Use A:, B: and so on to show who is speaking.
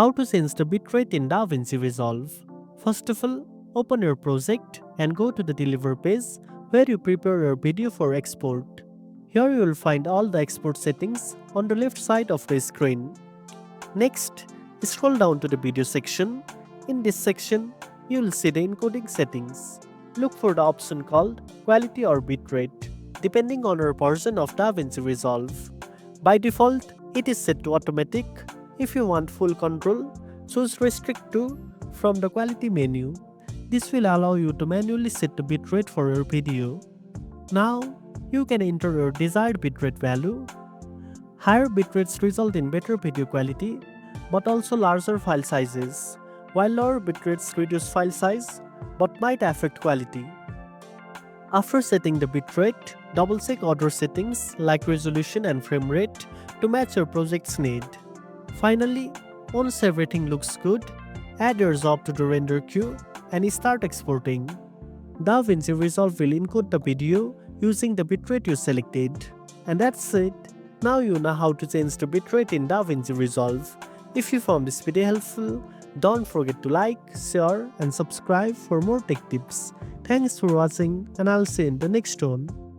A: How to change the bitrate in DaVinci Resolve. First of all, open your project and go to the Deliver page where you prepare your video for export. Here you will find all the export settings on the left side of the screen. Next, scroll down to the video section. In this section, you will see the encoding settings. Look for the option called Quality or Bitrate, depending on your version of DaVinci Resolve. By default, it is set to automatic. If you want full control, choose Restrict to from the Quality menu. This will allow you to manually set the bitrate for your video. Now, you can enter your desired bitrate value. Higher bitrates result in better video quality, but also larger file sizes, while lower bitrates reduce file size, but might affect quality. After setting the bitrate, double-check other settings like resolution and frame rate to match your project's need. Finally, once everything looks good, add your job to the render queue and start exporting. DaVinci Resolve will encode the video using the bitrate you selected. And that's it. Now you know how to change the bitrate in DaVinci Resolve. If you found this video helpful, don't forget to like, share and subscribe for more tech tips. Thanks for watching and I'll see you in the next one.